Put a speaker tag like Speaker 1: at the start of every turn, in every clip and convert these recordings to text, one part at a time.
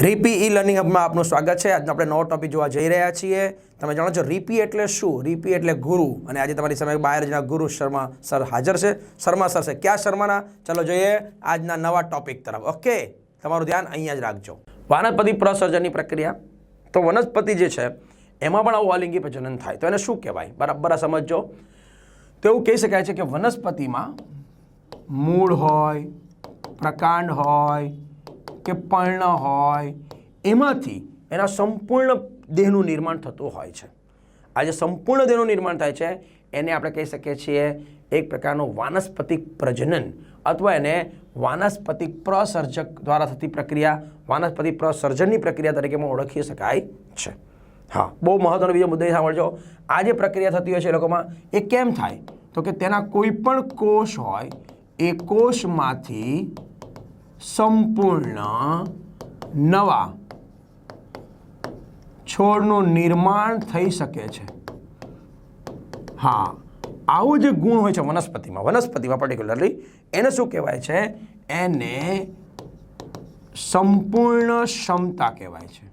Speaker 1: રીપી e learning હબમાં આપનું સ્વાગત છે। આજનો આપણે નવો ટોપિક જોવા જઈ રહ્યા છીએ। તમે જાણો છો રીપી એટલે શું? રીપી એટલે ગુરુ, અને આજે તમારી સામે બાયરોજના ગુરુ શર્મા સર હાજર છે। શર્મા સર છે, ક્યાં શર્માના? ચાલો જોઈએ આજના નવા ટોપિક તરફ। ઓકે, તમારું ધ્યાન અહીંયા જ રાખજો। વાનસ્પતિ પ્રસર્જનની પ્રક્રિયા। તો વનસ્પતિ જે છે એમાં પણ આવું અલિંગી પ્રજનન થાય તો એને શું કહેવાય? બરાબર સમજજો। તો એવું કહી શકાય છે કે વનસ્પતિમાં મૂળ હોય, પ્રકાંડ હોય કે પર્ણ હોય, એમાંથી એના સંપૂર્ણ દેહનું નિર્માણ થતું હોય છે। આ જે સંપૂર્ણ દેહનું નિર્માણ થાય છે એને આપણે કહી શકીએ છીએ એક પ્રકારનું વાનસ્પતિક પ્રજનન, અથવા એને વાનસ્પતિક પ્રસર્જક દ્વારા થતી પ્રક્રિયા, વાનસ્પતિક પ્રસર્જનની પ્રક્રિયા તરીકે પણ ઓળખી શકાય છે। હા, બહુ મહત્વનો બીજો મુદ્દો સાંભળજો। આ જે પ્રક્રિયા થતી હોય છે એ લોકોમાં, એ કેમ થાય? તો કે તેના કોઈ પણ કોષ હોય એ કોષમાંથી સંપૂર્ણ નવા છોડનું નિર્માણ થઈ શકે છે। હા, આવું જે ગુણ હોય છે વનસ્પતિમાં પર્ટિક્યુલરલી, એને શું કહેવાય છે? એને સંપૂર્ણ ક્ષમતા કહેવાય છે,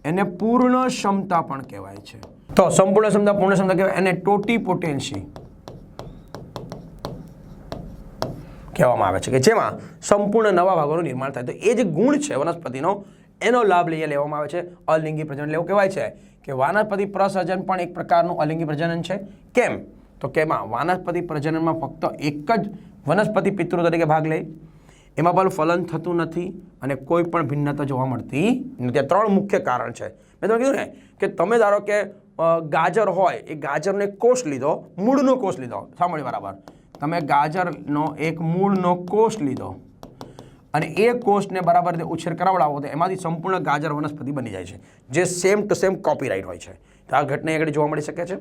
Speaker 1: એને પૂર્ણ ક્ષમતા પણ કહેવાય છે। તો સંપૂર્ણ ક્ષમતા, પૂર્ણ ક્ષમતા કહેવાય, એને ટોટીપોટેન્સી કહેવામાં આવે છે, કે જેમાં સંપૂર્ણ નવા ભાગોનું નિર્માણ થાય। તો એ જે ગુણ છે વનસ્પતિનો, એનો લાભ લેવામાં આવે છે અલિંગી પ્રજનન। એવું કહેવાય છે કે વાનસ્પતિ પ્રસર્જન પણ એક પ્રકારનું અલિંગી પ્રજનન છે। કેમ? તો કે એમાં વાનસ્પતિ પ્રજનનમાં ફક્ત એક જ વનસ્પતિ પિતૃ તરીકે ભાગ લે, એમાં પણ ફલન થતું નથી અને કોઈ પણ ભિન્નતા જોવા મળતી નથી। ત્રણ મુખ્ય કારણ છે। મેં તમને કીધું ને કે તમે ધારો કે ગાજર હોય, એ ગાજરનો એક કોષ લીધો, મૂળનો કોષ લીધો, સાંભળ્યું બરાબર? તમે ગાજરનો એક મૂળનો કોષ લીધો અને એ કોષને બરાબર રીતે ઉછેર કરાવડાવો તો એમાંથી સંપૂર્ણ ગાજર વનસ્પતિ બની જાય છે, જે સેમ ટુ સેમ કોપીરાઇટ હોય છે। તો આ ઘટના આગળ જોવા મળી શકે છે।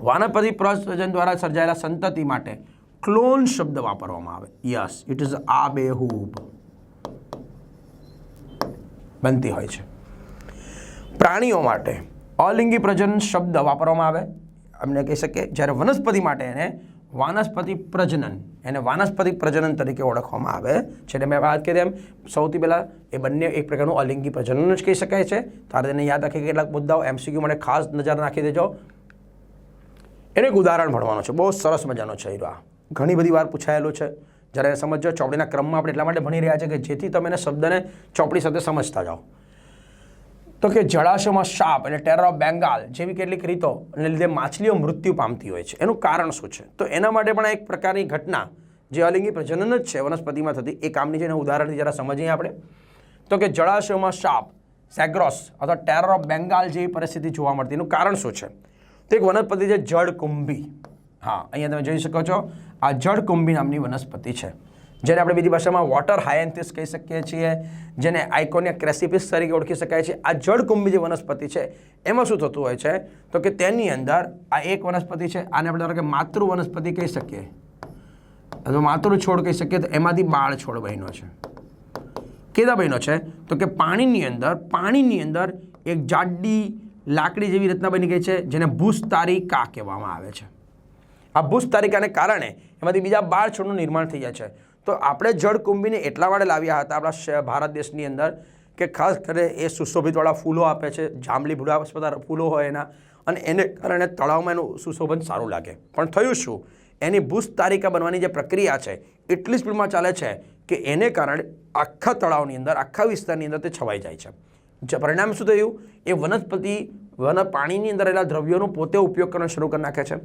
Speaker 1: વાનસ્પતિ પ્રસર્જન દ્વારા સર્જાયેલા સંતતિ માટે ક્લોન શબ્દ વાપરવામાં આવે। યસ, ઇટ ઇઝ આબેહૂબ બનતી હોય છે। પ્રાણીઓ માટે અલિંગી પ્રજનન શબ્દ વાપરવામાં આવે, અમને કહી શકીએ, જ્યારે વનસ્પતિ માટે એને વાનસ્પતિ પ્રજનન, એને વાનસ્પતિક પ્રજનન તરીકે ઓળખવામાં આવે છે। એટલે મેં વાત કરી એમ, સૌથી પહેલાં એ બંને એક પ્રકારનું અલિંગી પ્રજનન જ કહી શકાય છે। તારે તેને યાદ રાખી કેટલાક મુદ્દાઓ એમસીક્યુ માટે ખાસ નજર નાખી દેજો। એનું એક ઉદાહરણ ભણવાનું છે, બહુ સરસ મજાનો છે। આ ઘણી બધી વાર પૂછાયેલું છે, જ્યારે સમજો ચોપડીના ક્રમમાં આપણે એટલા માટે ભણી રહ્યા છે કે જેથી તમે એને શબ્દને ચોપડી સાથે સમજતા જાઓ। તો કે જળાશયમાં સાપ એટલે ટેરર ઓફ બેંગાલ જેવી કેટલીક રીતોને લીધે માછલીઓ મૃત્યુ પામતી હોય છે। એનું કારણ શું છે? તો એના માટે પણ એક પ્રકારની ઘટના જે અલિંગી પ્રજનન જ છે વનસ્પતિમાં થતી, એ કામની છે, એના ઉદાહરણથી જરા સમજીએ આપણે। તો કે જળાશયમાં સાપ, સેગ્રોસ અથવા ટેરર ઓફ બેંગાલ જેવી પરિસ્થિતિ જોવા મળતી, એનું કારણ શું છે? તો એક વનસ્પતિ છે જળકુંભી। હા, અહીંયા તમે જોઈ શકો છો, આ જળકુંભી નામની વનસ્પતિ છે, જેને આપણે બીજી ભાષામાં વોટર હાયન્થિસ કહી શકીએ છીએ, જેને આઇકોનિયા ક્રેસિપિસ તરીકે ઓળખી શકાય છે। આ જળકુંભી જે વનસ્પતિ છે એમાં શું થતું હોય છે? તો કે તેની અંદર આ એક વનસ્પતિ છે, આને આપણે ધારો કે માતૃ વનસ્પતિ કહી શકીએ અથવા માતૃ છોડ કહી શકીએ, તો એમાંથી બાળ છોડ બન્યો છે। કેદા બન્યો છે? તો કે પાણીની અંદર એક જાડી લાકડી જેવી રચના બની ગઈ છે, જેને ભૂસ્તારિકા કહેવામાં આવે છે। આ ભૂસ્તારિકાને કારણે એમાંથી બીજા બાળ છોડનું નિર્માણ થઈ જાય છે। તો આપણે જળકુંભીને એટલા માટે લાવ્યા હતા આપણા ભારત દેશની અંદર કે ખાસ કરીને એ સુશોભિતવાળા ફૂલો આપે છે, જાંબલી ભૂરા ફૂલો હોય એના, અને એને કારણે તળાવમાં એનું સુશોભન સારું લાગે। પણ થયું શું? એની ભૂસ્તારિકા બનવાની જે પ્રક્રિયા છે એટલી સ્પીડમાં ચાલે છે કે એને કારણે આખા તળાવની અંદર, આખા વિસ્તારની અંદર તે છવાઈ જાય છે। પરિણામ શું થયું? એ વનસ્પતિ પાણીની અંદર રહેલા દ્રવ્યોનો પોતે ઉપયોગ કરવાનો શરૂ કરી નાખે છે,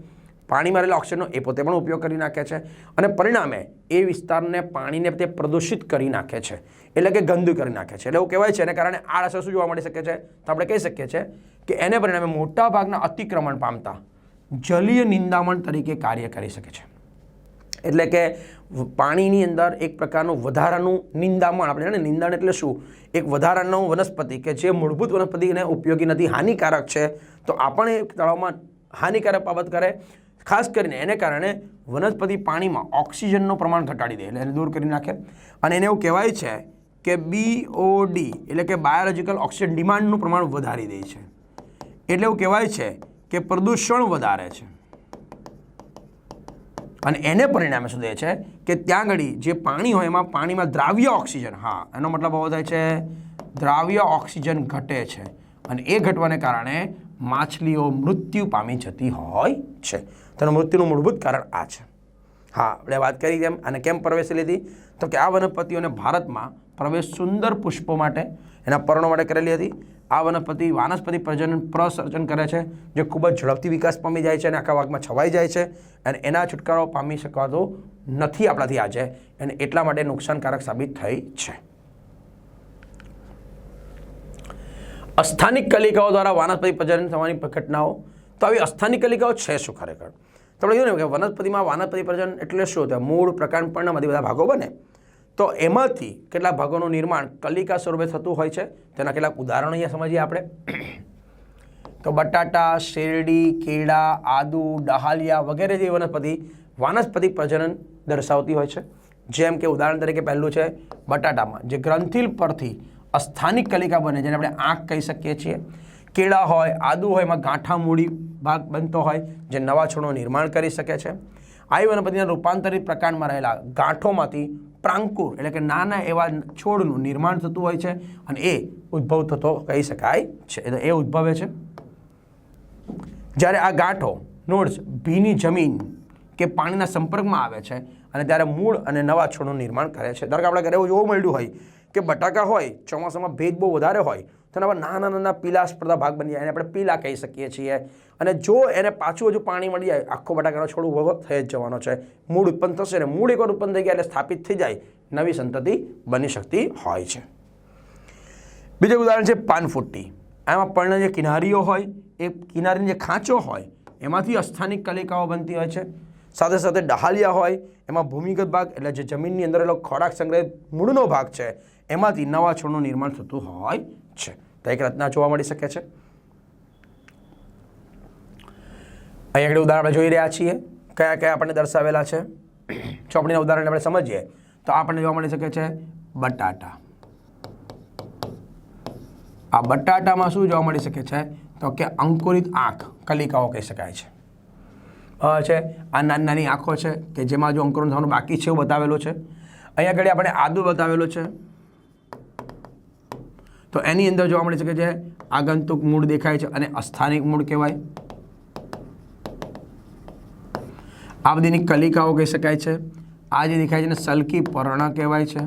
Speaker 1: પાણીમાં રહેલા ઓક્સિજનનો એ પોતે પણ ઉપયોગ કરી નાખે છે, અને પરિણામે એ વિસ્તારને, પાણીને તે પ્રદૂષિત કરી નાખે છે, એટલે કે ગંદુ કરી નાખે છે। એટલે એવું કહેવાય છે, એને કારણે આ અસર શું જોવા મળી શકે છે? તો આપણે કહી શકીએ છીએ કે એને પરિણામે મોટાભાગના અતિક્રમણ પામતા જલીય નિંદામણ તરીકે કાર્ય કરી શકે છે। એટલે કે પાણીની અંદર એક પ્રકારનું વધારાનું નિંદામણ, આપણે જાણીએ નિંદામણ એટલે શું? એક વધારાનું વનસ્પતિ કે જે મૂળભૂત વનસ્પતિને ઉપયોગી નથી, હાનિકારક છે, તો આ પણ એક તળાવમાં હાનિકારક બાબત કરે। ખાસ કરીને એને કારણે વનસ્પતિ પાણીમાં ઓક્સિજનનું પ્રમાણ ઘટાડી દે, એટલે એને દૂર કરી નાખે, અને એને એવું કહેવાય છે કે BOD એટલે કે બાયોલોજિકલ ઓક્સિજન ડિમાન્ડનું પ્રમાણ વધારી દે છે। એટલે એવું કહેવાય છે કે પ્રદૂષણ વધારે છે, અને એને પરિણામે શું થાય છે કે ત્યાં આગળ જે પાણી હોય એમાં પાણીમાં દ્રાવ્ય ઓક્સિજન, હા એનો મતલબ એવો થાય છે દ્રાવ્ય ઓક્સિજન ઘટે છે અને એ ઘટવાને કારણે માછલીઓ મૃત્યુ પામી જતી હોય છે. તેનું મૃત્યુનું મૂળભૂત કારણ આ છે. હા, આપણે વાત કરી તેમ અને કેમ પ્રવેશી લીધી તો કે આ વનસ્પતિઓને ભારતમાં પ્રવેશ સુંદર પુષ્પો માટે, એના પર્ણો માટે કરેલી હતી. આ વનસ્પતિ વાનસ્પતિક પ્રસર્જન કરે છે જે ખૂબ જ ઝડપથી વિકાસ પામી જાય છે અને આખા ભાગમાં છવાઈ જાય છે અને એના છુટકારો પામી શકાતો નથી આપણાથી આજે, અને એટલા માટે નુકસાનકારક સાબિત થઈ છે. અસ્થાનિક કલિકાઓ દ્વારા વાનસ્પતિક પ્રજનન થવાની ઘટનાઓ. તો આવી અસ્થાનિક કલિકાઓ છે શું ખરેખર? તો આપણે જોયું ને કે વનસ્પતિમાં વાનસ્પતિક પ્રજનન એટલે શું? તો મૂળ, પ્રકાંડ, પર્ણમાંથી બધા ભાગો બને. તો એમાંથી કેટલાક ભાગોનું નિર્માણ કલિકા સ્વરૂપે થતું હોય છે. તેના કેટલાક ઉદાહરણો અહીંયા સમજીએ આપણે. તો બટાટા, શેરડી, કેળા, આદુ, ડહાલિયા વગેરે જેવી વનસ્પતિ વાનસ્પતિક પ્રજનન દર્શાવતી હોય છે. જેમ કે ઉદાહરણ તરીકે પહેલું છે બટાટામાં જે ગ્રંથિલ પરથી અસ્થાનિક કલિકા બને, જેને આપણે આંખ કહી શકીએ છીએ. કેળા હોય, આદુ હોય, એમાં ગાંઠા મૂડી ભાગ બનતો હોય જે નવા છોડનું નિર્માણ કરી શકે છે. આવી વનસ્પતિના રૂપાંતરિત પ્રકાંડમાં રહેલા ગાંઠોમાંથી પ્રાંકુર એટલે કે નાના એવા છોડનું નિર્માણ થતું હોય છે અને એ ઉદ્ભવ થતો કહી શકાય છે. એ ઉદ્ભવે છે જ્યારે આ ગાંઠો નોડ્સ ભીની જમીન કે પાણીના સંપર્કમાં આવે છે અને ત્યારે મૂળ અને નવા છોડનું નિર્માણ કરે છે. ધારો કે આપણે ઘરે એવું જોવા મળ્યું હોય કે બટાકા હોય, ચોમાસામાં ભેજ બહુ વધારે હોય તો એના નાના નાના પીલા સ્પર્ધા ભાગ બની જાય, એને આપણે પીલા કહી શકીએ છીએ. અને જો એને પાછું હજુ પાણી મળી જાય, આખો બટાકાનો છોડ ઉભો થઈ જ જવાનો છે. મૂળ ઉત્પન્ન થશે ને મૂળ એકવાર ઉત્પન્ન થઈ ગયા એટલે સ્થાપિત થઈ જાય, નવી સંતતિ બની શકતી હોય છે. બીજું ઉદાહરણ છે પાનફૂટી. આમાં પર્ણ જે કિનારીઓ હોય, એ કિનારીની જે ખાંચો હોય એમાંથી અસ્થાનિક કલિકાઓ બનતી હોય છે. સાથે સાથે ડહાલિયા હોય, એમાં ભૂમિગત ભાગ એટલે જે જમીનની અંદર એનો ખોરાક સંગ્રહિત મૂળનો ભાગ છે એમાંથી નવા છોડનું નિર્માણ થતું હોય છે. તો એક રચના જોવા મળી શકે છે. અહીં આગળ ઉદાહરણ આપણે જોઈ રહ્યા છીએ કયા કયા આપણને દર્શાવેલા છે. ચોપડીના ઉદાહરણ આપણે સમજીએ તો આપણને જોવા મળી શકે છે બટાટા. આ બટાટામાં શું જોવા મળી શકે છે તો કે અંકુરિત આંખ કલિકાઓ કહી શકાય છે. આ નાની નાની આંખો છે કે જેમાં જો અંકુરણ થવાનું બાકી છે એવું બતાવેલું છે. અહીંયા આગળ આપણે આદુ બતાવેલું છે તો એની અંદર જોવા મળી શકે છે આગંતુક મૂળ દેખાય છે અને અસ્થાનિક મૂળ કહેવાય. આ બધીની કલિકાઓ કહી શકાય છે. આ જે દેખાય છે ને સલકી પર્ણ કહેવાય છે.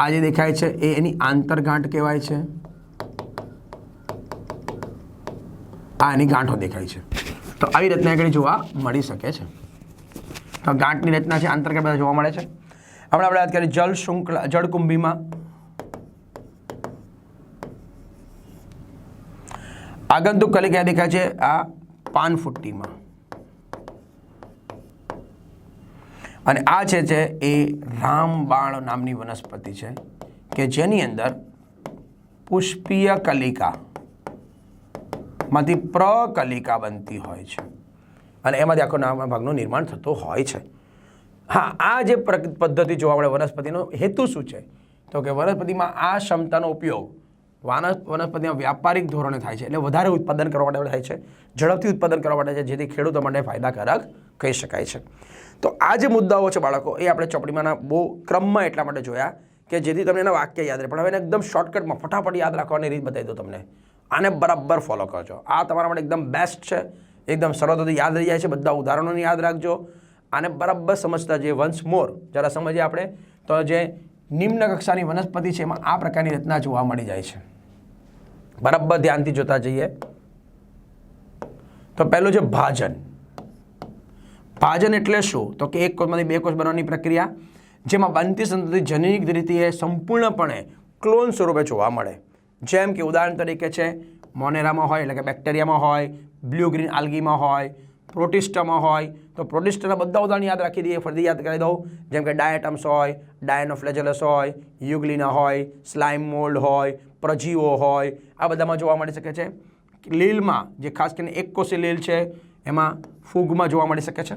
Speaker 1: આ જે દેખાય છે એ એની આંતરગાંઠ કહેવાય છે. આ એની ગાંઠો દેખાય છે. તો આવી રચના આગળ જોવા મળી શકે છે. તો ગાંઠની રચના છે, આંતરગાંઠ બધા જોવા મળે છે. આપણે વાત કરીએ જળ શૃંખલા, જળકુંભીમાં આગંતુક કલિકા દેખાય છે આ પાનફુટ્ટીમાં. અને આ છે એ રામબાણ નામની વનસ્પતિ છે કે જેની અંદર પુષ્પીય કલિકા માંથી પ્રકલિકા બનતી હોય છે અને એમાંથી આખો નાના ભાગનું નિર્માણ થતું હોય છે. હા, આ જે પદ્ધતિ જોવા મળે વનસ્પતિનો હેતુ શું છે તો કે વનસ્પતિમાં આ ક્ષમતાનો ઉપયોગ વનસ્પતિના વ્યાપારિક ધોરણે થાય છે, એટલે વધારે ઉત્પાદન કરવા માટે થાય છે, ઝડપથી ઉત્પાદન કરવા માટે છે, જેથી ખેડૂતો માટે ફાયદાકારક કહી શકાય છે. તો આ જે મુદ્દાઓ છે બાળકો એ આપણે ચોપડીમાંના બહુ ક્રમમાં એટલા માટે જોયા કે જેથી તમને એના વાક્ય યાદ રહે, પણ હવે એને એકદમ શોર્ટકટમાં ફટાફટ યાદ રાખવાની રીત બતાવી દો તમને. આને બરાબર ફોલો કરજો. આ તમારા માટે એકદમ બેસ્ટ છે, એકદમ સરળતાથી યાદ રહી જાય છે. બધા ઉદાહરણોને યાદ રાખજો. આને બરાબર સમજતા જઈએ. વન્સ મોર જરા સમજીએ આપણે તો જે નિમ્ન કક્ષાની વનસ્પતિ છે એમાં આ પ્રકારની રચના જોવા મળી જાય છે. બરાબર ધ્યાનથી જોતા જઈએ. તો પહેલું છે ભાજન. ભાજન એટલે શું તો કે એક કોષમાંથી બે કોષ બનવાની પ્રક્રિયા જેમાં બનતી સંતતિ જનીનિક રીતે સંપૂર્ણપણે ક્લોન સ્વરૂપે જોવા મળે. જેમ કે ઉદાહરણ તરીકે છે મોનેરામાં હોય એટલે કે બેક્ટેરિયામાં હોય, બ્લુ ગ્રીન આલ્ગીમાં હોય, પ્રોટિસ્ટામાં હોય. તો પ્રોટિસ્ટાના બધા ઉદાહરણ યાદ રાખી દઈએ, ફરીથી યાદ કરી દઉં. જેમ કે ડાયટમ્સ હોય, ડાયનોફ્લેજેલસ હોય, યુગ્લિના હોય, સ્લાઇમ મોલ્ડ હોય, પ્રજીવો હોય, આ બધામાં જોવા મળી શકે છે. લીલમાં જે ખાસ કરીને એક કોષી લીલ છે એમાં ફૂગમાં જોવા મળી શકે છે.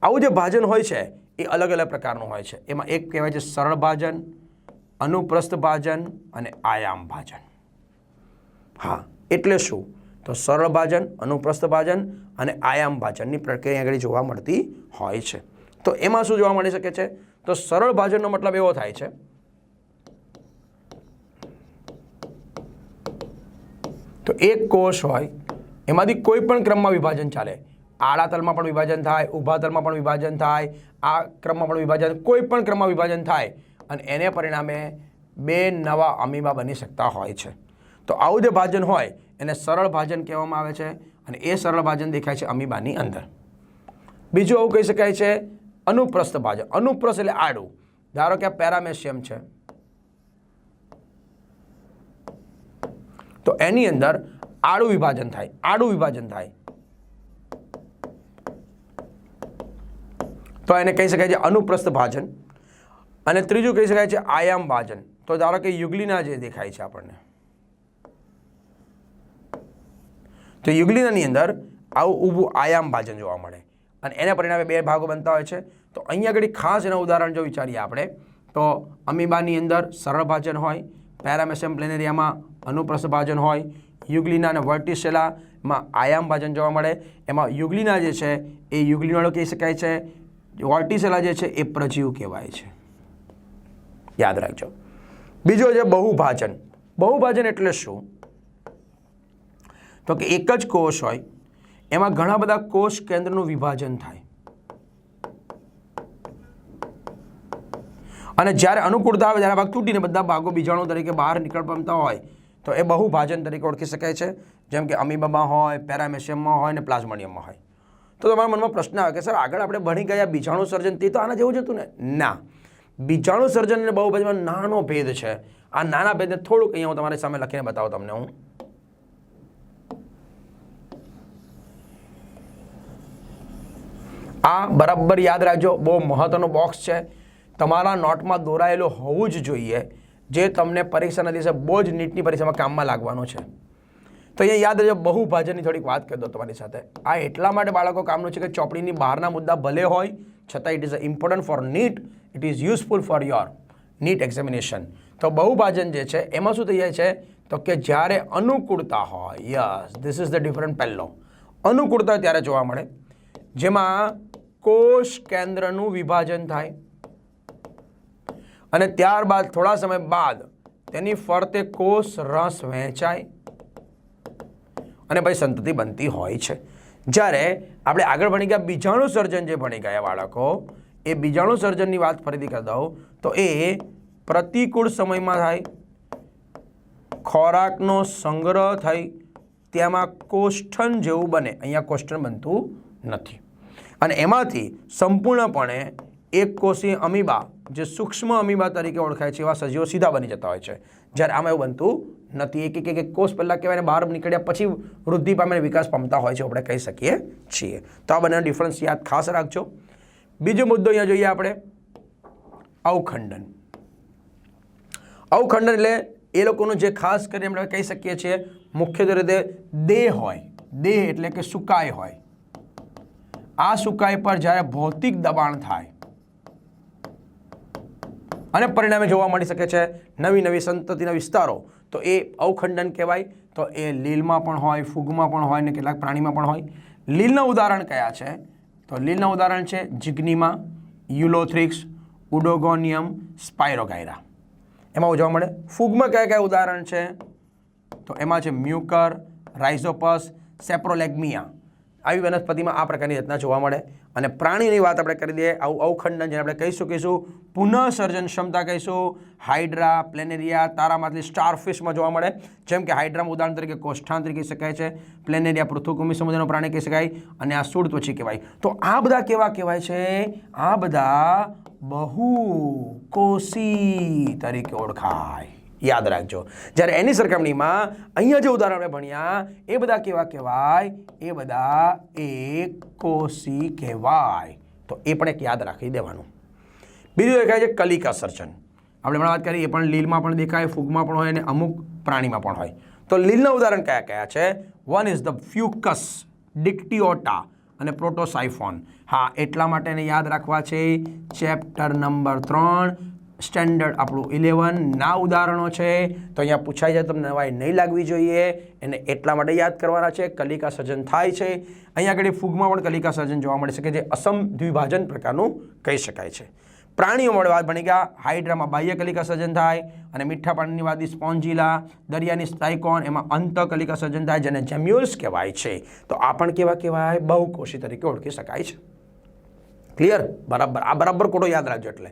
Speaker 1: આવું જે ભાજન હોય છે એ અલગ અલગ પ્રકારનું હોય છે. એમાં એક કહેવાય છે સરળ ભાજન, અનુપ્રસ્થ ભાજન અને આયામ ભાજન. હા, એટલે શું તો સરળ ભાજન, અનુપ્રસ્થ ભાજન અને આયામ ભાજનની પ્રક્રિયા આગળ જોવા મળતી હોય છે. તો એમાં શું જોવા મળી શકે છે? તો સરળ ભાજનનો મતલબ એવો થાય છે તો એક કોષ હોય એમાંથી કોઈ પણ ક્રમમાં વિભાજન ચાલે. આડા તલમાં પણ વિભાજન થાય, ઊભા તલમાં પણ વિભાજન થાય, આ ક્રમમાં પણ વિભાજન, કોઈ પણ ક્રમમાં વિભાજન થાય અને એને પરિણામે 2 નવા અમીબા બની શકતા હોય છે. તો આવું જે ભાજન હોય એને સરળ ભાજન કહેવામાં આવે છે અને એ સરળ ભાજન દેખાય છે અમીબાની અંદર. બીજું આવું કહી શકાય છે અનુપ્રસ્થ ભાજન. અનુપ્રસ્થ એટલે આડું. ધારો કે આ પેરામેશિયમ છે તો એની અંદર આડું વિભાજન થાય તો એને કહી શકાય છે અનુપ્રસ્થ ભાજન. અને ત્રીજું કહી શકાય છે આયામ ભાજન. તો ધારો કે યુગ્લિના જે દેખાય છે આપણને, તો યુગ્લિનાની અંદર આવું ઊભું આયામ ભાજન જોવા મળે અને એને પરિણામે 2 ભાગો બનતા હોય છે. તો અહીંયા આગળ ખાસ એના ઉદાહરણ જો વિચારીએ આપણે તો અમીબાની અંદર સરળ ભાજન હોય, પેરામેશિયમ પ્લેનેરિયામાં અનુપ્રસ્થ ભાજન હોય, યુગ્લિના અને વર્ટિસેલામાં આયામ ભાજન જોવા મળે. એમાં યુગ્લિના જે છે એ યુગ્લિનોડો કહી શકાય છે, વર્ટિસેલા જે છે એ પ્રજીવ કહેવાય છે. યાદ રાખજો. બીજો છે બહુભાજન. બહુભાજન એટલે શું? તો કે એક જ કોષ હોય એમાં ઘણા બધા કોષ કેન્દ્રનું વિભાજન થાય અને જ્યારે અનુકૂળતા આવે ત્યારે ભાગ તૂટીને બધા ભાગો બીજાણુ તરીકે બહાર નીકળ પામતા હોય તો એ બહુભાજન તરીકે ઓળખી શકાય છે. જેમ કે અમીબામાં હોય, પેરામેશિયમમાં હોય અને પ્લાઝ્મોડિયમમાં હોય. તો તમારા મનમાં પ્રશ્ન આવે કે સર આગળ આપણે ભણી ગયા બીજાણુ સર્જન, તે તો આના જેવું જ હતું ને? ના, બીજાણુ સર્જન અને બહુભાજનમાં નાનો ભેદ છે. આ નાના ભેદને થોડુંક અહીંયા હું તમારી સામે લખીને બતાવું તમને. હું આ બરાબર યાદ રાખજો, બહુ મહત્વનો બોક્સ છે, તમારા નોટમાં દોરાયેલો હોવું જ જોઈએ, જે તમને પરીક્ષાના દિવસે બહુ જ નીટની પરીક્ષામાં કામમાં લાગવાનું છે. તો અહીંયા યાદ રહેજો, બહુભાજનની થોડીક વાત કરી દો તમારી સાથે. આ એટલા માટે બાળકો કામનું છે કે ચોપડીની બહારના મુદ્દા ભલે હોય છતાં it is important for NEET, it is useful for your NEET examination. તો બહુભાજન જે છે એમાં શું થઈ જાય છે તો કે જ્યારે અનુકૂળતા હોય, yes this is the different. પહેલો અનુકૂળતા ત્યારે જોવા મળે જેમાં કોષ કેન્દ્રનું વિભાજન થાય અને ત્યારબાદ થોડા સમય બાદ તેની ફરતે કોષ રસ વહેંચાય અને પછી સંતતિ બનતી હોય છે. જ્યારે આપણે આગળ ભણી ગયા બીજાણુ સર્જન જે ભણી ગયા બાળકો, એ બીજાણુ સર્જનની વાત ફરીથી કરી દઉં તો એ પ્રતિકૂળ સમયમાં થાય, ખોરાકનો સંગ્રહ થઈ તેમાં કોષ્ઠન જેવું બને. અહીંયા કોષ્ઠન બનતું નથી અને એમાંથી સંપૂર્ણપણે એક કોષીય અમીબા જે સૂક્ષ્મ અમીબા તરીકે ઓળખાય છે એવા સજીવો સીધા બની જતા હોય છે. જ્યારે આમાં એવું બનતું નથી. એક કોષ પહેલાં કહેવાય બહાર નીકળ્યા પછી વૃદ્ધિ પામે વિકાસ પામતા હોય છે, આપણે કહી શકીએ છીએ. તો આ બંનેનો ડિફરન્સ યાદ ખાસ રાખજો. બીજો મુદ્દો અહીંયા જોઈએ આપણે અવખંડન. અવખંડન એટલે એ લોકોનું જે ખાસ કરીને આપણે કહી શકીએ છીએ મુખ્યત્વે રીતે દેહ હોય. દેહ એટલે કે સુકાય હોય. આ સુકાય પર જ્યારે ભૌતિક દબાણ થાય અને પરિણામે જોવા મળી શકે છે નવી નવી સંતતિના વિસ્તારો, તો એ અવખંડન કહેવાય. તો એ લીલમાં પણ હોય, ફૂગમાં પણ હોય અને કેટલાક પ્રાણીમાં પણ હોય. લીલના ઉદાહરણ કયા છે? તો લીલના ઉદાહરણ છે જિગ્નીમા, યુલોથ્રિક્સ, ઉડોગોનિયમ, સ્પાયરોગાયરા. એમાં જોવા મળે. ફૂગમાં કયા કયા ઉદાહરણ છે? તો એમાં છે મ્યુકર, રાઇઝોપસ, સેપ્રોલેગ્મિયા. આવી વનસ્પતિમાં આ પ્રકારની રચના જોવા મળે. અને પ્રાણીની વાત આપણે કરી દઈએ, આવું અવખંડન જેને આપણે કહીશું પુનઃસર્જન ક્ષમતા કહીશું. હાઇડ્રા, પ્લેનેરિયા, તારામાછલી, સ્ટારફિશમાં જોવા મળે. જેમ કે હાઇડ્રામાં ઉદાહરણ તરીકે કોષ્ઠાંતરી કહી શકાય છે, પ્લેનેરિયા પૃથુકુમી સમુદ્રનો પ્રાણી કહી શકાય અને આ સૂળત્વચી કહેવાય. તો આ બધા કેવા કહેવાય છે? આ બધા બહુકોષી તરીકે ઓળખાય. યાદ રાખજો. જ્યારે એની સરખામણીમાં અહીંયા જે ઉદાહરણ આપણે ભણ્યા એ બધા કેવા કહેવાય? એ બધા એકકોષી કહેવાય. તો એ પણ એક યાદ રાખી દેવાનું. બીજું દેખાય છે કલિકા સર્જન. આપણે હમણાં વાત કરી, એ પણ લીલમાં પણ દેખાય, ફૂગમાં પણ હોય અને અમુક પ્રાણીમાં પણ હોય. તો લીલના ઉદાહરણ કયા કયા છે? વન ઇઝ ધ ફ્યુકસ, ડિક્ટિઓટા અને પ્રોટોસાઇફોન. હા, એટલા માટે એને યાદ રાખવા છે ચેપ્ટર નંબર 3 સ્ટેન્ડર્ડ આપણું 11ના ઉદાહરણો છે. તો અહીંયા પૂછાઈ જાય, તમને નવાઈ નહીં લાગવી જોઈએ, એને એટલા માટે યાદ કરવાના છે. કલિકા સર્જન થાય છે. અહીંયા આગળ ફૂગમાં પણ કલિકા સર્જન જોવા મળે છે કે જે અસમ દ્વિભાજન પ્રકારનું કહી શકાય છે. પ્રાણીઓમાં વાત બની ગયા. હાઇડ્રામાં બાહ્ય કલિકા સર્જન થાય અને મીઠા પાણીની વાદી સ્પોન્જીલા, દરિયાની સ્ટાઇકોન, એમાં અંત કલિકા સર્જન થાય જેને જેમ્યુલ્સ કહેવાય છે. તો આ પણ કેવા કહેવાય? બહુકોષી તરીકે ઓળખી શકાય છે. ક્લિયર? બરાબર. આ બરાબર કોટો યાદ રાખજો. એટલે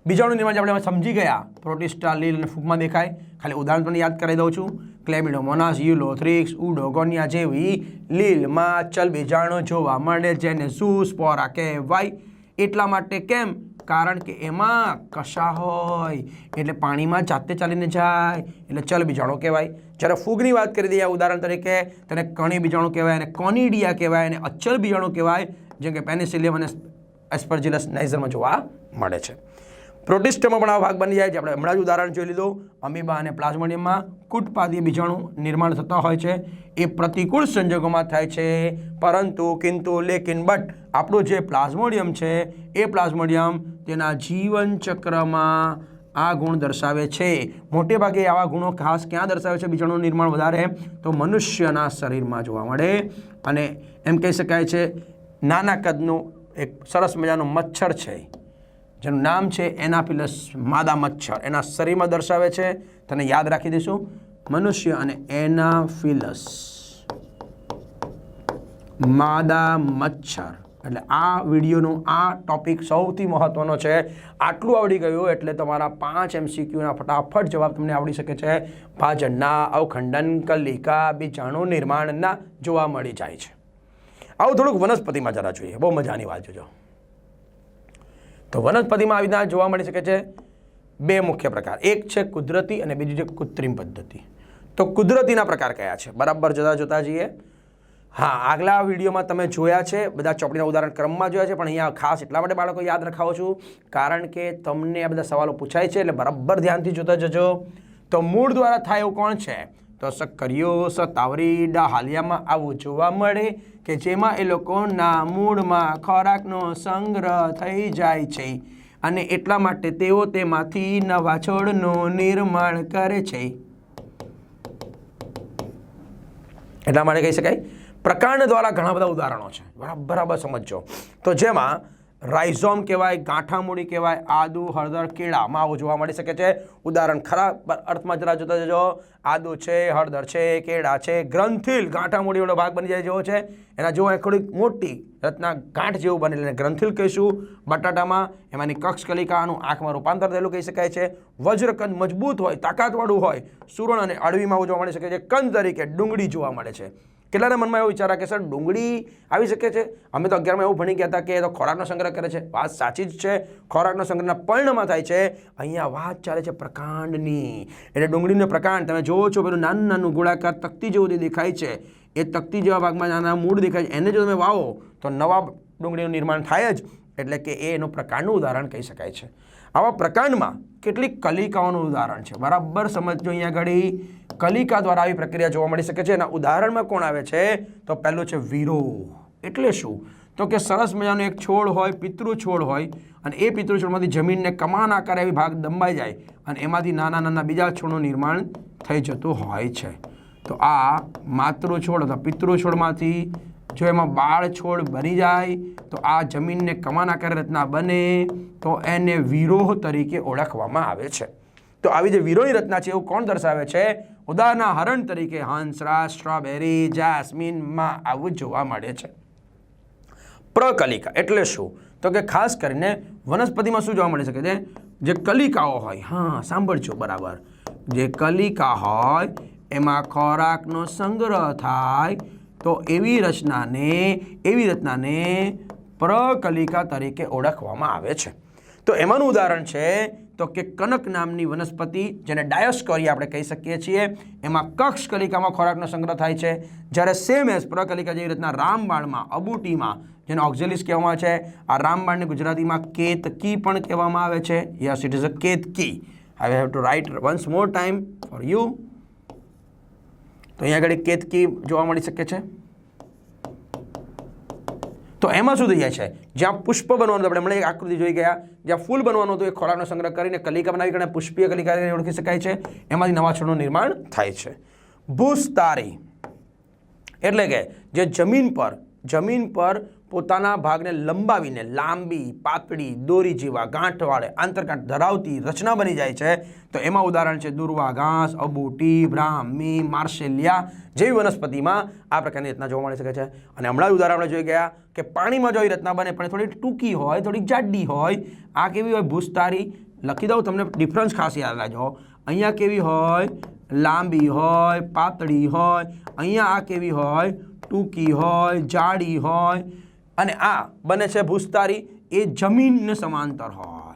Speaker 1: બીજાણુ નિર્માણ આપણે સમજી ગયા. પ્રોટિસ્ટા, લીલ અને ફૂગમાં દેખાય. ખાલી ઉદાહરણ પણ યાદ કરી દઉં છું. ક્લેમિડોમોનાસ, યુલોથ્રિક્સ, ઉડોગોનિયા જેવી લીલમાં ચલ બીજાણુ જોવા મળે જેને ઝૂસ્પોરા કહેવાય. એટલા માટે કેમ? કારણ કે એમાં કશા હોય એટલે પાણીમાં જાતે ચાલીને જાય એટલે ચલ બીજાણુ કહેવાય. જ્યારે ફૂગની વાત કરી દઈએ ઉદાહરણ તરીકે, તેને કણી બીજાણુ કહેવાય અને કોનિડિયા કહેવાય અને અચલ બીજાણુ કહેવાય, જેમ કે પેનિસિલિયમ અને એસ્પરજિલસ નાઇઝરમાં જોવા મળે છે. પ્રોટિસ્ટમાં પણ આ ભાગ બની જાય છે. આપણે હમણાં જ ઉદાહરણ જોઈ લીધું. અમીબા અને પ્લાઝ્મોડિયમમાં કૂટપાદીય બીજાણુ નિર્માણ થતા હોય છે. એ પ્રતિકૂળ સંજોગોમાં થાય છે. પરંતુ કિંતુ લેકિન બટ આપણું જે પ્લાઝ્મોડિયમ છે એ પ્લાઝ્મોડિયમ તેના જીવન ચક્રમાં આ ગુણ દર્શાવે છે. મોટે ભાગે આવા ગુણો ખાસ ક્યાં દર્શાવે છે બીજાણુનું નિર્માણ વધારે? તો મનુષ્યના શરીરમાં જોવા મળે. અને એમ કહી શકાય છે નાના કદનું એક સરસ મજાનું મચ્છર છે જેનું નામ છે એનાફિલસ માદા મચ્છર, એના શરીરમાં દર્શાવે છે. તને યાદ રાખી દઈશું, મનુષ્ય અને એનાફિલસ માદા મચ્છર. એટલે આ વિડીયોનો આ ટોપિક સૌથી મહત્ત્વનો છે. આટલું આવડી ગયું એટલે તમારા 5 MCQના ફટાફટ જવાબ તમને આવડી શકે છે. ભાજનના, અવખંડન, કલિકા, બીજાણુ નિર્માણના જોવા મળી જાય છે. આવું થોડુંક વનસ્પતિમાં જરા જોઈએ. બહુ મજાની વાત જોજો. તો વનસ્પતિમાં આવી રીતના જોવા મળી શકે છે 2 મુખ્ય પ્રકાર. એક છે કુદરતી અને બીજું છે કૃત્રિમ પદ્ધતિ. તો કુદરતીના પ્રકાર કયા છે? બરાબર જોતા જઈએ. હા, આગલા વિડીયોમાં તમે જોયા છે, બધા ચોપડીના ઉદાહરણ ક્રમમાં જોયા છે, પણ અહીંયા ખાસ એટલા માટે બાળકો યાદ રખાવું છું કારણ કે તમને આ બધા સવાલો પૂછાય છે એટલે બરાબર ધ્યાનથી જોતા જજો. તો મૂળ દ્વારા થાય એવું કોણ છે? તો સક્કરિયો, સતાવરી, ડાહાલિયામાં આવું જોવા મળે કે જેમાં એ લોકોના મૂળમાં ખોરાકનો સંગ્રહ થઈ જાય છે અને એટલા માટે તેઓ તેમાંથી નવા છોડનું નિર્માણ કરે છે. એટલા માટે કહી શકાય પ્રકાંડ દ્વારા ઘણા બધા ઉદાહરણો છે. બરાબર સમજો. તો જેમાં રાઇઝોમ કહેવાય, ગાંઠામૂળી કહેવાય, આદુ, હળદર, કેળામાં આવું જોવા મળી શકે છે. ઉદાહરણ ખરા અર્થમાં જરા જોતા જજો. આદુ છે, હળદર છે, કેળા છે, ગ્રંથિલ ગાંઠામૂળીવાળો ભાગ બની જાય જેવો છે. એના જો થોડીક મોટી રચના ગાંઠ જેવું બને એટલે ગ્રંથિલ કહીશું. બટાટામાં એમાંની કક્ષ કલિકાનું આંખમાં રૂપાંતર થયેલું કહી શકાય છે. વજ્રકંદ મજબૂત હોય, તાકાતવાળું હોય. સુરણ અને અળવીમાં જોવા મળી શકે છે. કંદ તરીકે ડુંગળી જોવા મળે છે. કેટલાના મનમાં એવું વિચારા કે સર ડુંગળી આવી શકે છે? અમે તો 11માં એવું ભણી ગયા હતા કે એ તો ખોરાકનો સંગ્રહ કરે છે. વાત સાચી જ છે, ખોરાકનો સંગ્રહના પર્ણમાં થાય છે. અહીંયા વાત ચાલે છે પ્રકાંડની. એટલે ડુંગળીનો પ્રકાંડ તમે જોવો છો, પેલું નાનું નાનું ગોળાકાર તકતી જેવું દેખાય છે. એ તકતી જેવા ભાગમાં નાના મૂળ દેખાય છે. એને જો તમે વાવો તો નવા ડુંગળીનું નિર્માણ થાય જ. એટલે કે એ એનું પ્રકાંડનું ઉદાહરણ કહી શકાય છે. આવા પ્રકાંડમાં કેટલીક કલિકાઓનું ઉદાહરણ છે. બરાબર સમજો. અહીંયા આગળ કલિકા દ્વારા આવી પ્રક્રિયા જોવા મળી શકે છે. એના ઉદાહરણમાં કોણ આવે છે? તો પહેલું છે વીરો. એટલે શું? તો કે સરસ મજાનો એક છોડ હોય, પિતૃ છોડ હોય અને એ પિતૃ છોડમાંથી જમીનને કમાન આકારે એવી ભાગ દબાઈ જાય અને એમાંથી નાના નાના બીજા છોડનું નિર્માણ થઈ જતું હોય છે. તો આ માતૃ છોડ અથવા પિતૃ છોડમાંથી જો એમાં બાળ છોડ બની જાય તો આ જમીનને કમાન આકારે રચના બને તો એને વિરોહ તરીકે ઓળખવામાં આવે છે. તો આવી જે વિરોહની રચના છે એવું કોણ દર્શાવે છે? ઉદાહરણ તરીકે હંસરાજ, સ્ટ્રોબેરી, જાસ્મીનમાં આવું જોવા મળે છે. પ્રકલિકા એટલે શું? તો કે ખાસ કરીને વનસ્પતિમાં શું જોવા મળી શકે છે? જે કલિકાઓ હોય, હા સાંભળજો બરાબર, જે કલિકા હોય એમાં ખોરાકનો સંગ્રહ થાય તો એવી રચનાને પ્રકલિકા તરીકે ઓળખવામાં આવે છે. તો એમાંનું ઉદાહરણ છે તો કે કનક નામની વનસ્પતિ, જેને ડાયોસ્કોરિયા આપણે કહી શકીએ છીએ. એમાં કક્ષ કલિકામાં ખોરાકનો સંગ્રહ થાય છે. જ્યારે સેમ એઝ પ્રકલિકા જેવી રીતના રામબાણમાં, અબુટીમાં, જેને ઓક્ઝેલિસ કહેવામાં આવે છે. આ રામબાણને ગુજરાતીમાં કેતકી પણ કહેવામાં આવે છે. Yes, it is a Ketki. I have to write once more time for you. તો અહીંયા આગળ કેતકી જોવા મળી શકે છે. તો એમાં શું થઈ જાય છે, જ્યાં પુષ્પ બનવાનું આપણે હમણાં એક આકૃતિ જોઈ ગયા, જ્યાં ફૂલ બનવાનું હતું એ ખોરાકનો સંગ્રહ કરીને કલિકા બનાવી કરીને પુષ્પીય કલિકા ઓળખી શકાય છે, એમાંથી નવા છોડનું નિર્માણ થાય છે. ભૂસ્તારી એટલે કે જે જમીન પર પોતાના ભાગને લંબાવીને લાંબી, પાતળી, દોરી જેવા ગાંઠવાળે આંતરગાંઠ ધરાવતી રચના બની જાય છે. તો એમાં ઉદાહરણ છે દુર્વા ઘાસ, અબૂટી, બ્રાહ્મી, માર્શેલિયા જેવી વનસ્પતિમાં આ પ્રકારની રચના જોવા મળી શકે છે. અને હમણાં ઉદાહરણ આપણે જોઈ ગયા કે પાણીમાં જો આવી રચના બને પણ થોડી ટૂંકી હોય, થોડી જાડી હોય, આ કેવી હોય ભૂસ્તારી, લખી દઉં તમને ડિફરન્સ ખાસ યાદ રાખજો. અહીંયા કેવી હોય, લાંબી હોય, પાતળી હોય, અહીંયા આ કેવી હોય, ટૂંકી હોય, જાડી હોય, અને આ બને છે ભૂસ્તારી, એ જમીનને સમાંતર હોય,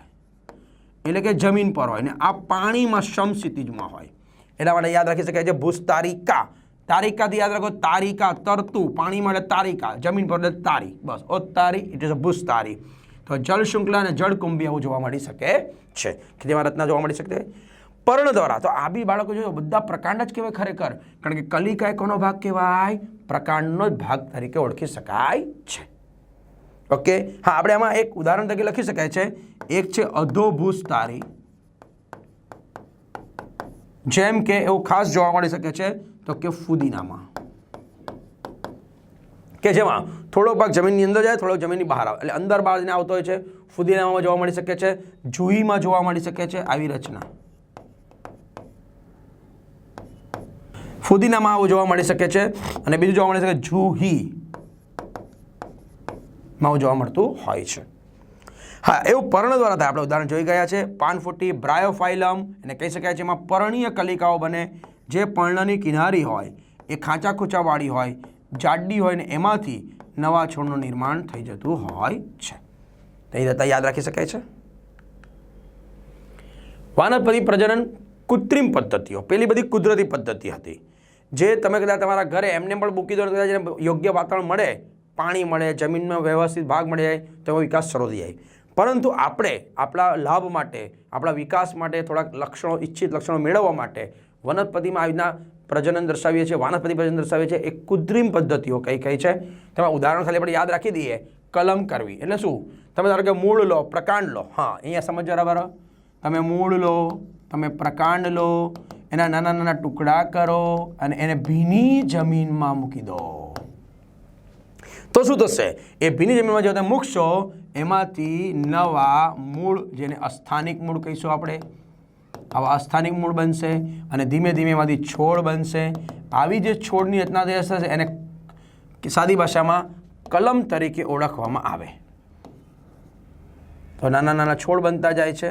Speaker 1: એટલે કે જમીન પર હોય, ને આ પાણીમાં સમક્ષિતિજમાં હોય. એટલા માટે યાદ રાખી શકાય છે ભૂસ્તારિકા. તારિકાથી યાદ રાખો, તારિકા તરતું, પાણીમાં એટલે તારિકા, જમીન પર એટલે તારી, બસ ઓતારી, ઇટ ઇઝ અ ભૂસ્તારી. તો જળ શૃંખલા અને જળકુંભી આવું જોવા મળી શકે છે, કે જેમાં રચના જોવા મળી શકે. પર્ણ દ્વારા તો આ બી બાળકો જો બધા પ્રકાંડ જ કહેવાય ખરેખર, કારણ કે કલિકા એ કોનો ભાગ કહેવાય, પ્રકાંડનો જ ભાગ તરીકે ઓળખી શકાય છે. ઓકે, હા, આપણે આમાં એક ઉદાહરણ તરીકે લખી શકાય છે. એક છે અધોભૂસ્તારી, જેમ કે એવું ખાસ જોવા મળી શકે છે તો કે ફુદીનામાં, કે જેમાં થોડો ભાગ જમીનની અંદર જાય, થોડો જમીનની બહાર આવે, એટલે અંદર બહાર જઈને આવતો હોય છે. ફુદીનામાં જોવા મળી શકે છે, જુહીમાં જોવા મળી શકે છે આવી રચના. ફુદીનામાં આવું જોવા મળી શકે છે, અને બીજું જોવા મળી શકે જુહી માં જોવા મળતું હોય છે. હા, એવું પર્ણ દ્વારા થાય. આપણે ઉદાહરણ જોઈ ગયા છે. પાનફૂટી, બ્રાયોફાઇલમ, એને કહી શકાય છે એમાં પર્ણીય કલિકાઓ બને, જે પર્ણની કિનારી હોય એ ખાંચા ખૂંચાવાળી હોય, જાડી હોય, ને એમાંથી નવા છોડનું નિર્માણ થઈ જતું હોય છે. તો એ યાદ રાખી શકાય છે. વાનસ્પતિ પ્રજનન કૃત્રિમ પદ્ધતિઓ, પેલી બધી કુદરતી પદ્ધતિ હતી, જે તમે કદાચ તમારા ઘરે એમને પણ મૂકી દો, કદાચ યોગ્ય વાતાવરણ મળે, પાણી મળે, જમીનમાં વ્યવસ્થિત ભાગ મળી જાય તો એનો વિકાસ શરૂ થઈ જાય. પરંતુ આપણે આપણા લાભ માટે, આપણા વિકાસ માટે થોડાક લક્ષણો, ઇચ્છિત લક્ષણો મેળવવા માટે વનસ્પતિમાં આવીના પ્રજનન દર્શાવીએ છીએ, વાનસ્પતિ પ્રજનન દર્શાવીએ છીએ. એ કૃત્રિમ પદ્ધતિઓ કઈ કઈ છે તેમાં ઉદાહરણ ખાલી આપણે યાદ રાખી દઈએ. કલમ કરવી એટલે શું? તમે ધારો કે મૂળ લો, પ્રકાંડ લો. હા, અહીંયા સમજ બરાબર. તમે મૂળ લો, તમે પ્રકાંડ લો, એના નાના નાના ટુકડા કરો અને એને ભીની જમીનમાં મૂકી દો. તો શું થશે? એ ભીની જમીનમાં જો તમે મૂકશો, એમાંથી નવા મૂળ, જેને અસ્થાનિક મૂળ કહીશું આપણે, આવા અસ્થાનિક મૂળ બનશે, અને ધીમે ધીમે એમાંથી છોડ બનશે. આવી જે છોડની રચના થશે એને સાદી ભાષામાં કલમ તરીકે ઓળખવામાં આવે. તો નાના નાના છોડ બનતા જાય છે,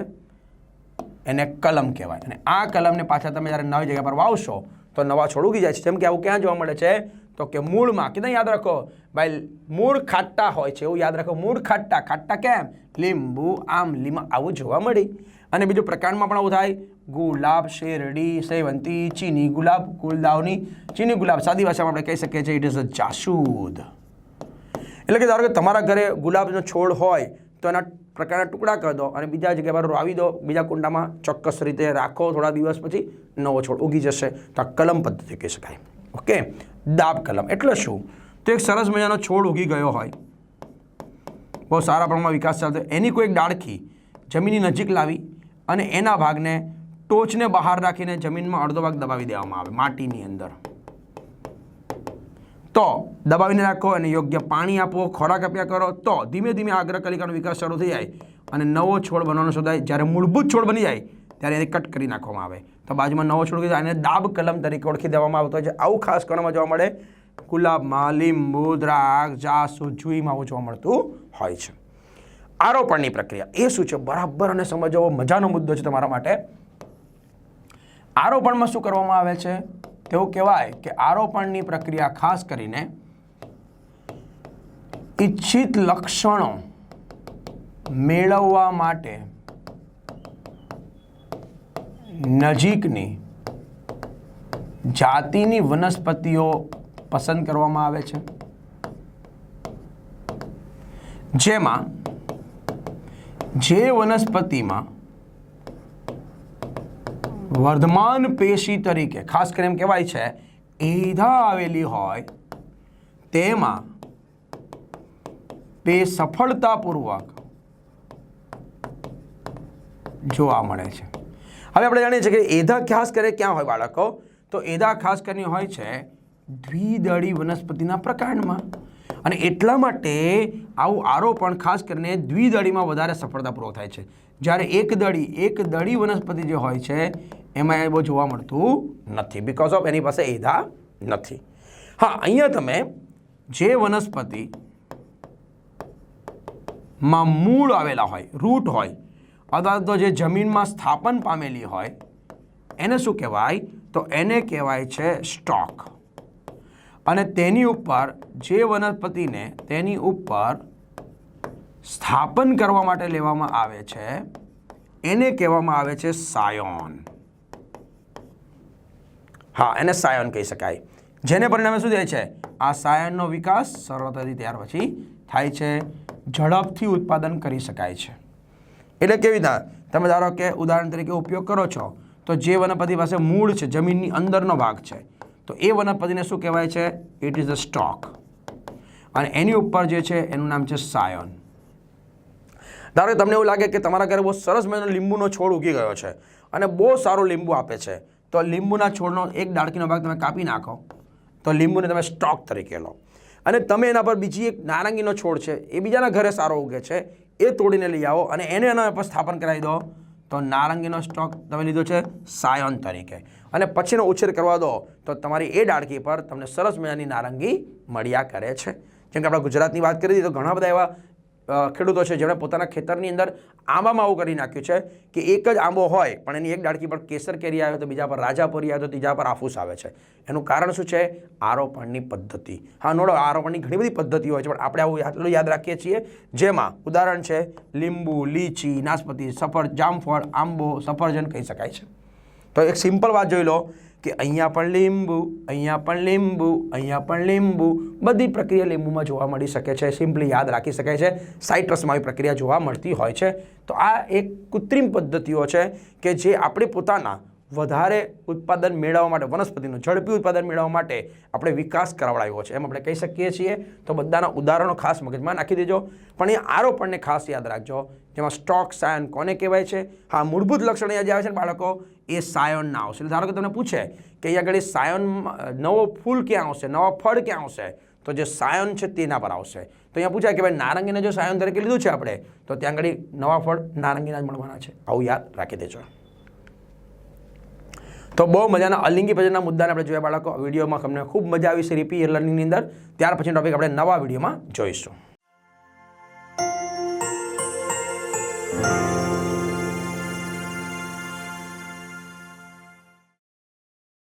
Speaker 1: એને કલમ કહેવાય. અને આ કલમને પાછા તમે જ્યારે નવી જગ્યા પર વાવશો તો નવા છોડ ઉગી જાય છે. જેમ કે આવું ક્યાં જોવા મળે છે? તો કે મૂળમાં. કીધું યાદ રાખો ભાઈ, મૂળ ખાટા હોય છે, એવું યાદ રાખો. મૂળ ખાટા. ખાટા કેમ? લીંબુ, આમલીમાં આવું જોવા મળી. અને બીજું પ્રકાંડમાં પણ આવું થાય. ગુલાબ, શેરડી, સેવંતી, ચીની ગુલાબ, ગુલદાવની. ચીની ગુલાબ સાદી ભાષામાં આપણે કહી શકીએ છીએ ઇટ ઇઝ અ જાસૂદ. એટલે કે ધારો કે તમારા ઘરે ગુલાબનો છોડ હોય તો એના પ્રકારના ટુકડા કરી દો અને બીજા જગ્યા પર વાવી દો, બીજા કુંડામાં ચોક્કસ રીતે રાખો. થોડા દિવસ પછી નવો છોડ ઉગી જશે. તો આ કલમ પદ્ધતિ કહી શકાય. ઓકે, દાબ કલમ એટલે શું? તો એક સરસ મજાનો છોડ ઉગી ગયો હોય, બહુ સારા પ્રમાણમાં વિકાસ ચાલતો, એની કોઈ એક ડાળખી જમીનની નજીક લાવી અને એના ભાગને ટોચને બહાર રાખીને જમીનમાં અડધો ભાગ દબાવી દેવામાં આવે માટીની અંદર. તો દબાવીને રાખો અને યોગ્ય પાણી આપો, ખોરાક આપ્યા કરો, તો ધીમે ધીમે આગ્રકલિકાનો વિકાસ શરૂ થઈ જાય અને નવો છોડ બનવાનો શોધાય. જ્યારે મૂળભૂત છોડ બની જાય ત્યારે એને કટ કરી નાખવામાં આવે. તો બાજુમાં નવો છોડ જાય, આને દાબ કલમ તરીકે ઓળખી દેવામાં આવતો હોય છે. આવું ખાસ કરવામાં જોવા મળે ગુલાબમાં, લીંબુ, દ્રાક્ષ, જાસૂદ, જુઈમાં આવું જોવા મળતું હોય છે. આરોપણની પ્રક્રિયા એ શું છે બરાબર અને સમજવો મજાનો મુદ્દો છે તમારા માટે. આરોપણમાં શું કરવામાં આવે છે? તેવું કહેવાય કે આરોપણની પ્રક્રિયા ખાસ કરીને ઇચ્છિત લક્ષણો મેળવવા માટે નજીકની જાતિની વનસ્પતિઓ પસંદ કરવામાં આવે છે, જેમાં જે વનસ્પતિમાં વર્ધમાન પેશી તરીકે ખાસ કરીને એમ કહેવાય છે એધા આવેલી હોય, તેમાં તે સફળતાપૂર્વક જોવા મળે છે. હવે આપણે જાણીએ છીએ કે એધા ખાસ કરે ક્યાં હોય બાળકો, તો એધા ખાસ કરીને હોય છે દ્વિદળી વનસ્પતિના પ્રકાંડમાં, અને એટલા માટે આવું આરોપણ ખાસ કરીને દ્વિદળીમાં વધારે સફળતાપૂર્વક થાય છે. જ્યારે એક દળી વનસ્પતિ જે હોય છે એમાં એ બહુ જોવા મળતું નથી, બિકોઝ ઓફ એની પાસે એધા નથી. હા, અહીંયા તમે જે વનસ્પતિમાં મૂળ આવેલા હોય, રૂટ હોય, અથવા તો જે જમીનમાં સ્થાપન પામેલી હોય એને શું કહેવાય, તો એને કહેવાય છે સ્ટોક. અને તેની ઉપર જે વનસ્પતિને તેની ઉપર સ્થાપન કરવા માટે લેવામાં આવે છે એને કહેવામાં આવે છે સાયોન. હા, એને સાયોન કહી શકાય. જેને પરિણામે શું થાય છે, આ સાયોનનો વિકાસ સરળતાથી ત્યાર પછી થાય છે, ઝડપથી ઉત્પાદન કરી શકાય છે. એટલે કેવી રીતના તમે ધારો કે ઉદાહરણ તરીકે ઉપયોગ કરો છો, તો જે વનસ્પતિ પાસે મૂળ છે, જમીનની અંદરનો ભાગ છે, તો એ વનસ્પતિને શું કહેવાય છે, ઇટ ઇઝ અ સ્ટોક. અને એની ઉપર જે છે એનું નામ છે સાયોન. ધારો કે તમને એવું લાગે કે તમારા ઘરે બહુ સરસ મજાનો લીંબુનો છોડ ઉગી ગયો છે અને બહુ સારો લીંબુ આપે છે, તો લીંબુના છોડનો એક ડાળખીનો ભાગ તમે કાપી નાખો તો લીંબુને તમે સ્ટોક તરીકે લો, અને તમે એના પર બીજી એક નારંગીનો છોડ છે એ બીજાના ઘરે સારો ઉગે છે એ તોડીને લઈ આવો અને એને એના પર સ્થાપન કરાવી દો, તો નારંગીનો સ્ટોક તમે લીધો છે સાયોન તરીકે, અને પછીનો ઉછેર કરવા દો તો તમારી એ ડાળખી પર તમને સરસ મજાની નારંગી મળ્યા કરે છે. જેમ કે આપણે ગુજરાતની વાત કરી તો ઘણા બધા એવા ખેડૂતો છે જેમણે પોતાના ખેતરની અંદર આંબામાં આવું કરી નાખ્યું છે કે એક જ આંબો હોય પણ એની એક ડાળખી પર કેસર કેરી આવે તો બીજા પર રાજાપુરી આવે તો ત્રીજા પર આફૂસ આવે છે. એનું કારણ શું છે, આરોપણની પદ્ધતિ. હા, નોડો આરોપણની ઘણી બધી પદ્ધતિઓ હોય છે, પણ આપણે આવું આટલું યાદ રાખીએ છીએ, જેમાં ઉદાહરણ છે લીંબુ, લીચી, નાશપતી, જામફળ, આંબો, સફરજન કહી શકાય છે. તો એક સિમ્પલ વાત જોઈ લો કે અહીંયા પણ લીંબુ, અહીંયા પણ લીંબુ, અહીંયા પણ લીંબુ, બધી પ્રક્રિયા લીંબુમાં જોવા મળી શકે છે. સિમ્પલી યાદ રાખી શકાય છે. સાઇટ્રસમાં આવી પ્રક્રિયા જોવા મળતી હોય છે. તો આ એક કૃત્રિમ પદ્ધતિઓ છે કે જે આપણે પોતાના વધારે ઉત્પાદન મેળવવા માટે, વનસ્પતિનું ઝડપી ઉત્પાદન મેળવવા માટે આપણે વિકાસ કરાવડાવ્યો છે, એમ આપણે કહી શકીએ છીએ. તો બધાના ઉદાહરણો ખાસ મગજમાં નાખી દેજો, પણ એ આરોપણને ખાસ યાદ રાખજો, જેમાં સ્ટોક, સાયોન કોને કહેવાય છે. હા, મૂળભૂત લક્ષણ અહીંયા જે આવે છે ને બાળકો, એ સાયોનના આવશે. એટલે ધારો કે તમને પૂછે કે અહીંયા આગળ સાયોન નવો ફૂલ ક્યાં આવશે, નવા ફળ ક્યાં આવશે, તો જે સાયોન છે તેના પર આવશે. તો અહીંયા પૂછાય કે ભાઈ નારંગીને જો સાયોન તરીકે લીધું છે આપણે, તો ત્યાં આગળ નવા ફળ નારંગીના જ મળવાના છે. આવું યાદ રાખી દેજો. તો બહુ મજાના અલિંગી પ્રજનનના મુદ્દાને આપણે જોયા બાળકો. વિડીયોમાં તમને ખૂબ મજા આવી છે રીપી લર્નિંગની અંદર. ત્યાર પછીનો ટોપિક આપણે નવા વિડીયોમાં જોઈશું.